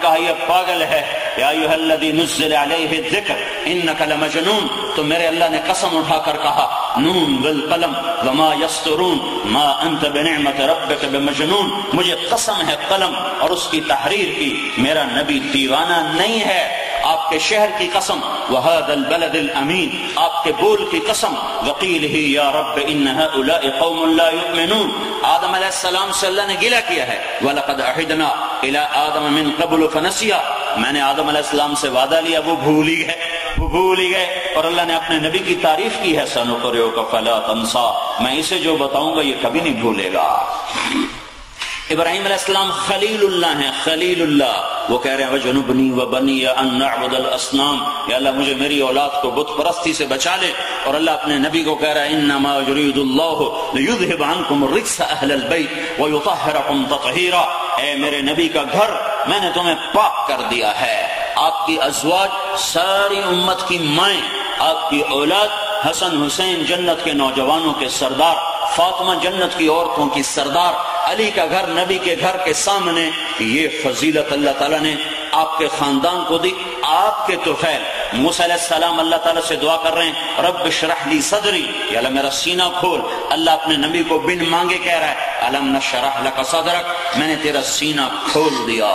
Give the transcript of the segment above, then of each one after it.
کہا یہ پاگل ہے، یا ایھا الذی نزل علیہ الذکر انک لمجنون، تو میرے اللہ نے قسم اٹھا کر کہا نون والقلم وما یسطرون ما انت بنعمت ربک بمجنون، مجھے قسم ہے قلم اور اس کی تحریر کی، میرا نبی دیوانہ نہیں ہے۔ آپ کے شہر کی قسم، وَهَذَا الْبَلَدِ الْأَمِينَ، آپ کے بول کی قسم، وَقِيلِهِ يَا رَبِّ إِنَّ هَؤُلَاءِ قَوْمٌ لَا يُؤْمِنُونَ، آدم علیہ السلام سے اللہ نے گلہ کیا ہے، وَلَقَدْ عَهِدْنَا إِلَىٰ آدَمَ مِن قَبْلُ فَنَسِيَ، میں نے آدم علیہ السلام سے وعدہ لیا، وہ بھول ہی گئے، اور اللہ نے اپنے نبی کی تعریف کی ہے، سَنُقْرِئُكَ فَلَا تَنسَىٰ، میں اسے جو بتاؤں گا یہ کبھی نہیں بھولے گا۔ ابراہیم علیہ السلام خلیل اللہ ہیں، خلیل اللہ، وہ کہہ رہے ہیں وَجْنُبْنِي وَبَنِيَّ أَن نَّعْبُدَ الْأَصْنَامَ، یا اللہ مجھے میری اولاد کو بت پرستی سے بچا لے، اور اللہ اپنے نبی کو کہہ رہا ہے إِنَّمَا يُرِيدُ اللَّهُ لِيُذْهِبَ عَنكُمُ الرِّجْسَ أَهْلَ الْبَيْتِ وَيُطَهِّرَكُمْ تَطْهِيرًا، اے میرے نبی کا گھر میں نے تمہیں پاک کر دیا ہے، آپ کی ازواج ساری امت کی مائیں، آپ کی اولاد حسن حسین جنت کے نوجوانوں کے سردار، فاطمہ جنت کی عورتوں کی سردار، علی کا گھر نبی کے گھر کے سامنے، یہ فضیلت اللہ تعالیٰ نے آپ کے خاندان کو دی، آپ کے طفیل موسیٰ علیہ السلام اللہ تعالیٰ سے دعا کر رہے ہیں رب اشرح لی صدری، یا اللہ میرا سینہ کھول، اللہ اپنے نبی کو بن مانگے کہہ رہا ہے الم نشرح لک صدرک، میں نے تیرا سینہ کھول دیا،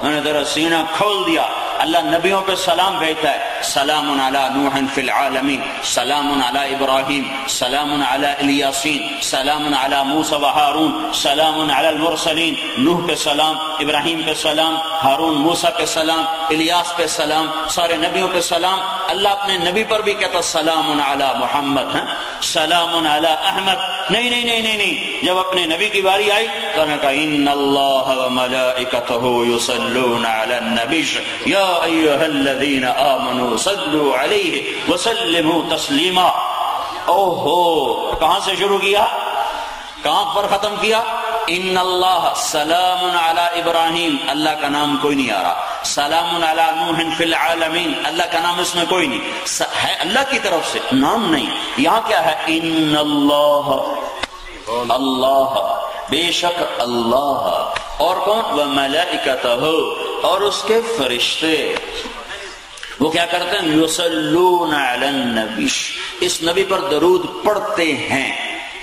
میں نے تیرا سینہ کھول دیا۔ اللہ نبیوں پہ سلام بھیجتا ہے، سلام علی نوح فی العالمین، سلام علی ابراہیم، سلام علی الیاسین، سلام علی موسیٰ و ہارون، سلام علی المرسلین، نوح پہ سلام، ابراہیم پہ سلام، ہارون موسیٰ پہ سلام، الیاس پہ سلام، سارے نبیوں پہ سلام۔ اللہ اپنے نبی پر بھی کہتا سلام علی محمد، سلام علی احمد، نہیں، جب اپنے نبی کی باری آئی تو انہوں نے کہا ان اللہ وملائکتہ یصلون علی النبی یا ایھا الذین آمنوا صلوا علیہ وسلموا تسلیما۔ اوہو، کہاں سے شروع کیا، کہاں پر ختم کیا؟ ان اللہ سلام علی ابراہیم، اللہ کا نام کوئی نہیں آ رہا، سلام علی نوح فی العالمین، اللہ کا نام اس میں کوئی نہیں ہے، اللہ کی طرف سے نام نہیں، یہاں کیا ہے ان اللہ، اللہ بے شک اللہ، اور کون؟ وملائکتہ، اور اس کے فرشتے، وہ کیا کرتے ہیں؟ یصلون علی النبی، اس نبی پر درود پڑھتے ہیں،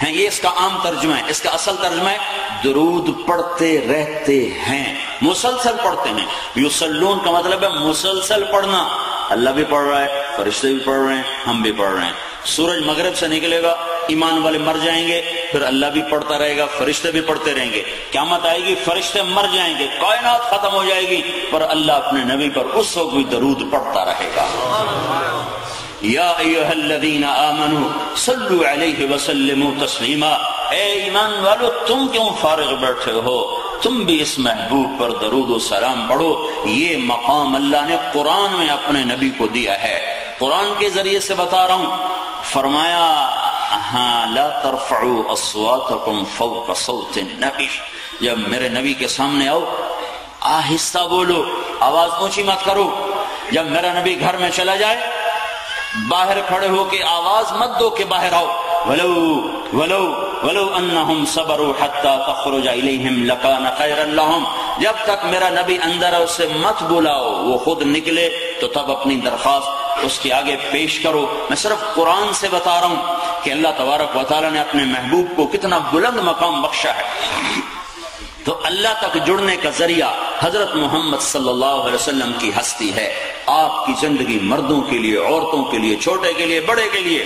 یہ اس کا عام ترجمہ ہے، اس کا اصل ترجمہ ہے درود پڑھتے رہتے ہیں، مسلسل پڑھتے ہیں۔ یصلون کا مطلب ہے مسلسل پڑھنا، اللہ بھی پڑھ رہا ہے، فرشتے بھی پڑھ رہے ہیں، ہم بھی پڑھ رہے ہیں۔ سورج مغرب سے نکلے گا، ایمان والے مر جائیں گے، پھر اللہ بھی پڑھتا رہے گا، فرشتے بھی پڑھتے رہیں گے، قیامت آئے گی فرشتے مر جائیں گے، کائنات ختم ہو جائے گی، پر اللہ اپنے نبی پر اس وقت بھی درود پڑھتا رہے گا۔ یا ایھا الذین آمنوا صلوا علیہ وسلموا تسلیما، اے ایمان والو تم کیوں فارغ بیٹھے ہو، تم بھی اس محبوب پر درود و سلام پڑھو۔ یہ مقام اللہ نے قرآن میں اپنے نبی کو دیا ہے، قرآن کے ذریعے سے بتا رہا ہوں، فرمایا ہاں لا ترفعوا اصواتکم فوق صوت النبی، جب میرے نبی کے سامنے آؤ آہستہ بولو، آواز اونچی مت کرو۔ جب میرا نبی گھر میں چلا جائے باہر کھڑے ہو کے آواز مت دو کہ باہر آؤ، ولو انہم صبروا حتی تخرج الیہم لکان خیرا لہم، جب تک میرا نبی اندر ہے اسے مت بلاؤ، وہ خود نکلے تو تب اپنی درخواست اس کے آگے پیش کرو۔ میں صرف قرآن سے بتا رہا ہوں کہ اللہ تبارک و تعالیٰ نے اپنے محبوب کو کتنا بلند مقام بخشا ہے۔ تو اللہ تک جڑنے کا ذریعہ حضرت محمد صلی اللہ علیہ وسلم کی ہستی ہے۔ آپ کی زندگی مردوں کے لیے، عورتوں کے لیے، چھوٹے کے لیے، بڑے کے لیے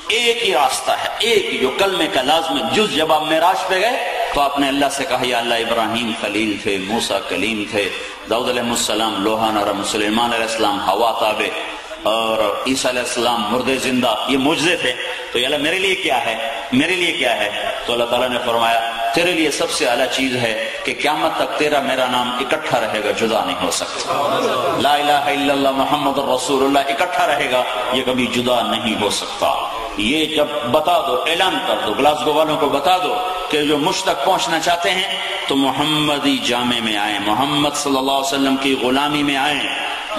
ایک ہی راستہ ہے، ایک ہی، جو کلمے کا لازم جز۔ جب آپ معراج پہ گئے تو آپ نے اللہ سے کہا یا اللہ ابراہیم خلیل تھے، موسیٰ کلیم تھے، داؤد علیہ السلام لوہا نرم، سلیمان علیہ السلام ہوا تابع، اور عیسیٰ علیہ السلام مردے زندہ، یہ معجزے تھے، تو یا اللہ میرے لیے کیا ہے، میرے لیے کیا ہے؟ تو اللہ تعالیٰ نے فرمایا تیرے لیے سب سے اعلیٰ چیز ہے کہ قیامت تک تیرا میرا نام اکٹھا رہے گا، جدا نہیں ہو سکتا۔ لا الہ الا اللہ محمد رسول اللہ اکٹھا رہے گا، یہ کبھی جدا نہیں ہو سکتا۔ یہ جب بتا دو، اعلان کر دو، گلاسگو والوں کو بتا دو کہ جو مجھ تک پہنچنا چاہتے ہیں تو محمدی جامع میں آئیں، محمد صلی اللہ علیہ وسلم کی غلامی میں آئیں۔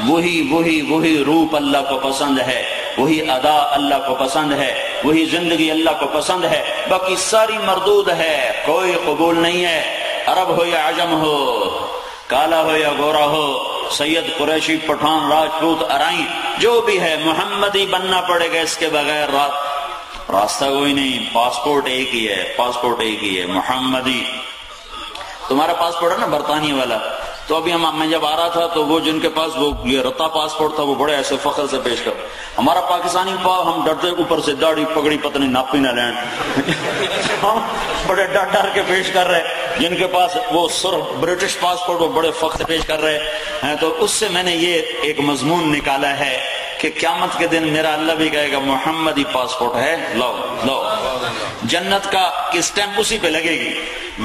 وہی روپ اللہ کو پسند ہے، وہی ادا اللہ کو پسند ہے، وہی زندگی اللہ کو پسند ہے، باقی ساری مردود ہے، کوئی قبول نہیں ہے، عرب ہو یا عجم ہو، کالا ہو یا گورا ہو، سید قریشی پٹھان راجپوت ارائیں جو بھی ہے، محمدی بننا پڑے گا، اس کے بغیر راستہ کوئی نہیں۔ پاسپورٹ ایک ہی ہے، پاسپورٹ ایک ہی ہے، محمدی۔ تمہارا پاسپورٹ ہے نا برطانیہ والا، تو ابھی میں جب آ رہا تھا تو وہ جن کے پاس وہ یہ رتا پاسپورٹ تھا وہ بڑے ایسے فخر سے پیش کر، ہمارا پاکستانی ہم ڈرتے اوپر سے داڑھی پگڑی پتنی ناپی نہ لین ہم بڑے ڈر کے پیش کر رہے، جن کے پاس وہ سرخ برٹش پاسپورٹ وہ بڑے فخر سے پیش کر رہے ہیں۔ تو اس سے میں نے یہ ایک مضمون نکالا ہے کہ قیامت کے دن میرا اللہ بھی کہے گا محمدی پاسپورٹ ہے، لو لو۔ جنت کا اسٹیمپ اسی پہ لگے گی،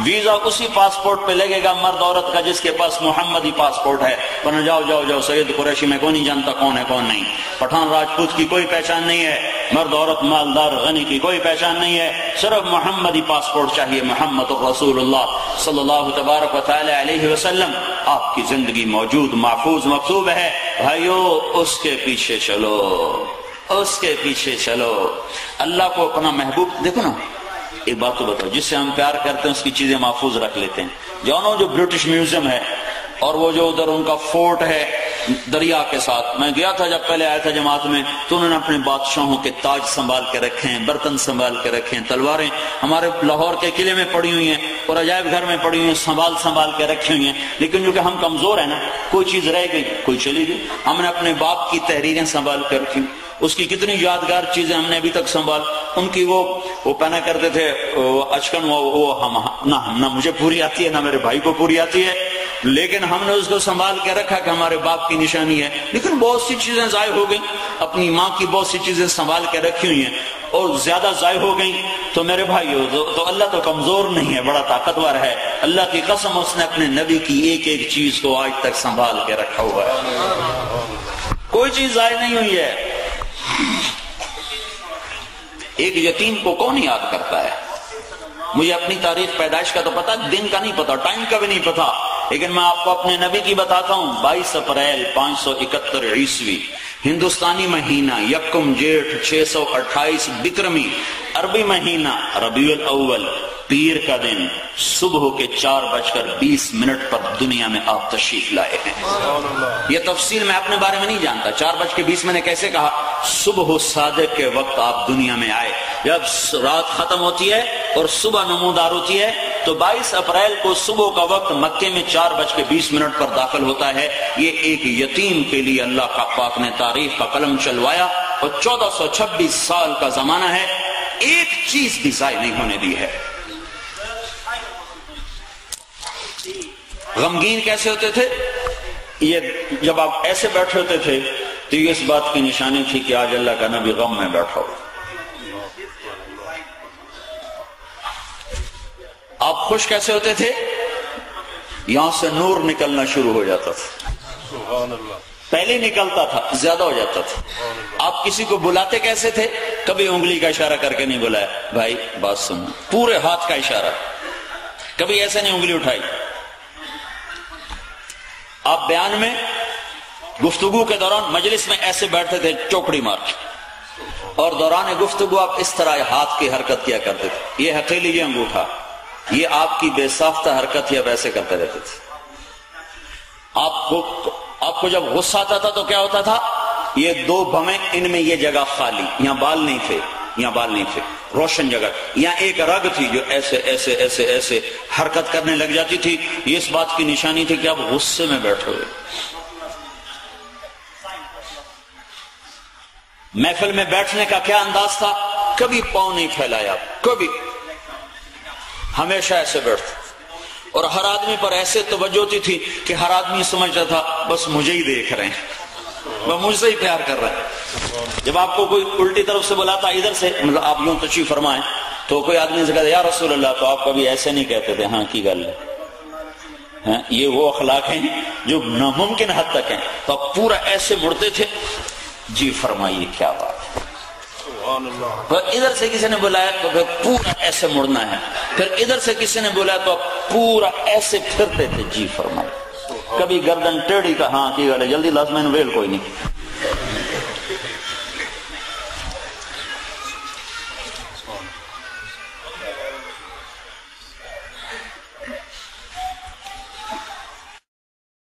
ویزا اسی پاسپورٹ پہ لگے گا مرد عورت کا جس کے پاس محمدی پاسپورٹ ہے۔ ورنہ جاؤ جاؤ جاؤ، سید قریشی میں کوئی نہیں جانتا کون ہے کون نہیں، پٹھان راجپوت کی کوئی پہچان نہیں ہے، مرد عورت مالدار غنی کی کوئی پہچان نہیں ہے، صرف محمدی پاسپورٹ چاہیے، محمد رسول اللہ صلی اللہ تبارک و تعالی علیہ وسلم۔ آپ کی زندگی موجود محفوظ مکتوب ہے، بھائیو اس کے پیچھے چلو، اس کے پیچھے چلو۔ اللہ کو اپنا محبوب دیکھو نا، ایک بات تو بتاؤ، جس سے ہم پیار کرتے ہیں اس کی چیزیں محفوظ رکھ لیتے ہیں۔ جانو جو برٹش میوزیم ہے اور وہ جو ادھر ان کا فورٹ ہے دریا کے ساتھ، میں گیا تھا جب پہلے آیا تھا جماعت میں، تو انہوں نے اپنے بادشاہوں کے تاج سنبھال کے رکھے ہیں، برتن سنبھال کے رکھے ہیں، تلواریں ہمارے لاہور کے قلعے میں پڑی ہوئی ہیں اور عجائب گھر میں پڑی ہوئی ہیں، سنبھال کے رکھی ہوئی ہیں۔ لیکن جو کہ ہم کمزور ہیں نا، کوئی چیز رہ گئی کوئی چلی گئی۔ ہم نے اپنے باپ کی تحریریں سنبھال کے رکھی، اس کی کتنی یادگار چیزیں ہم نے ابھی تک سنبھال، ان کی وہ پہنا کرتے تھے اچکن، نہ مجھے پوری آتی ہے نہ میرے بھائی کو پوری آتی ہے، لیکن ہم نے اس کو سنبھال کے رکھا کہ ہمارے باپ کی نشانی ہے۔ لیکن بہت سی چیزیں ضائع ہو گئیں، اپنی ماں کی بہت سی چیزیں سنبھال کے رکھی ہوئی ہیں اور زیادہ ضائع ہو گئیں۔ تو میرے بھائیو، تو اللہ تو کمزور نہیں ہے، بڑا طاقتور ہے۔ اللہ کی قسم اس نے اپنے نبی کی ایک ایک چیز کو آج تک سنبھال کے رکھا ہوا ہے، کوئی چیز ضائع نہیں ہوئی ہے۔ ایک یتیم کو کون یاد کرتا ہے؟ مجھے اپنی تاریخ پیدائش کا تو پتا، دن کا نہیں پتا، ٹائم کا بھی نہیں پتا، لیکن میں آپ کو اپنے نبی کی بتاتا ہوں۔ 22 اپریل 571 عیسوی، ہندوستانی مہینہ یکم جیٹھ 628 بکرمی، عربی مہینہ ربیع الاول، پیر کا دن، صبح کے 4:20 پر دنیا میں آپ تشریف لائے ہیں۔ یہ تفصیل میں اپنے بارے میں نہیں جانتا، 4:20 میں نے کیسے کہا؟ صبح صادق کے وقت آپ دنیا میں آئے۔ جب رات ختم ہوتی ہے اور صبح نمودار ہوتی ہے تو 22 اپریل کو صبح کا وقت مکے میں 4:20 پر داخل ہوتا ہے۔ یہ ایک یتیم کے لیے اللہ کا پاک نے تاریخ کا قلم چلوایا اور 1426 سال کا زمانہ ہے، ایک چیز بھی ضائع نہیں ہونے دی ہے۔ غمگین کیسے ہوتے تھے؟ یہ جب آپ ایسے بیٹھے ہوتے تھے تو یہ اس بات کی نشانی تھی کہ آج اللہ کا نبی غم میں بیٹھا ہو۔ آپ خوش کیسے ہوتے تھے؟ یہاں سے نور نکلنا شروع ہو جاتا تھا، پہلے نکلتا تھا زیادہ ہو جاتا تھا۔ آپ کسی کو بلاتے کیسے تھے؟ کبھی انگلی کا اشارہ کر کے نہیں بلایا، بھائی بات سنو، پورے ہاتھ کا اشارہ، کبھی ایسے نہیں انگلی اٹھائی۔ آپ بیان میں گفتگو کے دوران مجلس میں ایسے بیٹھتے تھے چوکڑی مار کے، اور دوران گفتگو آپ اس طرح ہاتھ کی حرکت کیا کرتے تھے، یہ ہتھیلی یہ انگوٹھا، یہ آپ کی بے ساختہ حرکت یا ویسے کرتے رہتے تھے۔ آپ کو جب غصہ آتا تھا تو کیا ہوتا تھا؟ یہ دو بھویں، ان میں یہ جگہ خالی، یہاں بال نہیں تھے، یہاں بال نہیں تھے، روشن جگہ، یہاں ایک رگ تھی جو ایسے ایسے ایسے ایسے حرکت کرنے لگ جاتی تھی۔ یہ اس بات کی نشانی تھی کہ آپ غصے میں بیٹھے ہوئے۔ محفل میں بیٹھنے کا کیا انداز تھا؟ کبھی پاؤں نہیں پھیلایا، کبھی، ہمیشہ ایسے بیٹھتے، اور ہر آدمی پر ایسے توجہ ہوتی تھی کہ ہر آدمی سمجھتا تھا بس مجھے ہی دیکھ رہے ہیں، وہ مجھ سے ہی پیار کر رہے ہیں۔ جب آپ کو کوئی الٹی طرف سے بلاتا ادھر سے، مطلب آپ یوں تشریف فرمائیں، تو کوئی آدمی سے کہتا یا رسول اللہ، تو آپ کبھی ایسے نہیں کہتے تھے ہاں کی گل ہے، یہ وہ اخلاق ہیں جو ناممکن حد تک ہیں، تو آپ پورا ایسے مڑتے تھے، جی فرمائیے کیا بات ہے۔ ادھر سے کسی نے بلایا تو پھر پورا ایسے مڑنا ہے، پھر ادھر سے کسی نے بلایا تو پورا ایسے پھرتے تھے، جی فرمائیے۔ کبھی گردن ٹیڑھی کا ہاں کی گل ہے، جلدی لازمین ویل کوئی نہیں،